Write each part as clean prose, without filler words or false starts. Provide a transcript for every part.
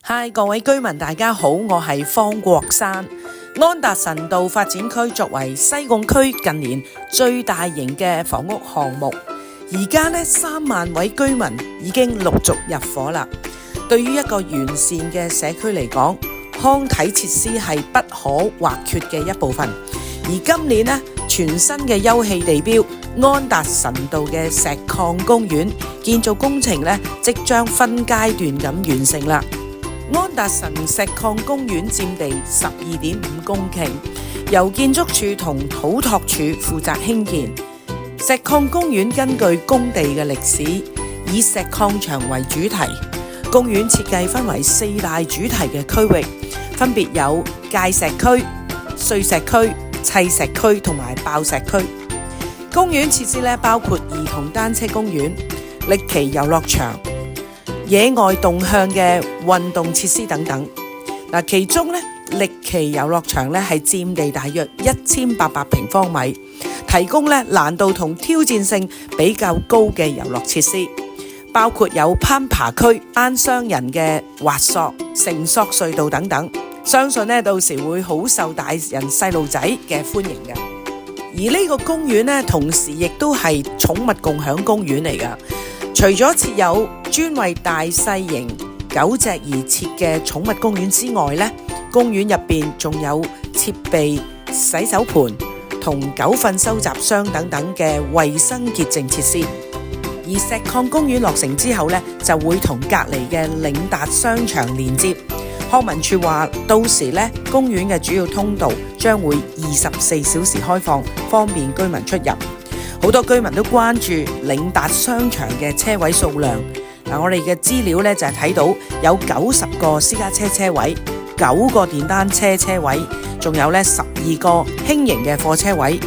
嗨，各位居民大家好，我係方國珊。安達臣道發展區作為西貢區近年最大型嘅房屋項目，而家呢3萬位居民已經陸續入伙啦。對於一個完善嘅社區嚟講，康體設施係不可或缺嘅一部分。而今年呢，全新嘅休憩地標安達臣道嘅石礦公園建造工程呢，即將分階段咁完成啦。安達臣石礦公園佔地12.5公頃，由建築署同土拓署負責興建。石礦公園根據工地嘅歷史，以石礦場為主題。公園設計分為4大主題嘅區域，分別有界石區、碎石區、砌石區同埋爆石區。公園設施咧包括兒童單車公園、歷奇遊樂場、野外動向嘅運動設施等等。其中咧歷奇遊樂場咧係佔地大約1800平方米，提供咧難度同挑戰性比較高嘅遊樂設施，包括有攀爬區、單雙人嘅滑索、繩索隧道等等。相信咧到時會好受大人細路仔嘅歡迎嘅。而呢個公園咧，同時亦都係寵物共享公園嚟㗎。除咗設有專為大細型狗隻而設嘅寵物公園之外咧，公園入邊仲有設備洗手盆同狗糞收集箱等等嘅衛生潔淨設施。而石礦公園落成之後咧，就會同隔離嘅領達商場連接。康文署話，到時咧公園嘅主要通道將會24小時開放，方便居民出入。好多居民都關注領達商場嘅車位數量。我哋嘅資料咧就係睇到有90個私家車車位、9個電單車車位，仲有咧12個輕型嘅貨車位。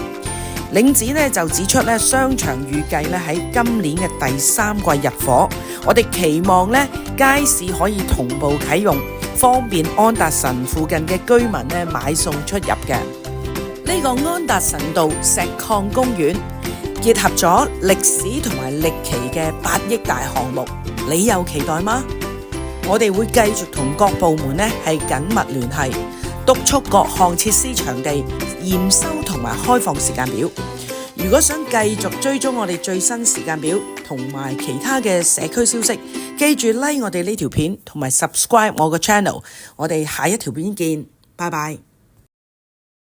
領展咧就指出咧，商場預計咧喺今年嘅第3季入伙。我哋期望咧街市可以同步啟用，方便安達臣附近嘅居民咧買餸出入嘅。呢個安達臣道石礦公園結合咗歷史同埋歷奇嘅8億大項目，你有期待嗎？我哋會繼續同各部門咧係緊密聯繫，督促各項設施場地驗收同埋開放時間表。如果想繼續追蹤我哋最新時間表同埋其他嘅社區消息，記住 like 我哋呢條片同埋 subscribe 我個 channel。我哋下一條片見，拜拜。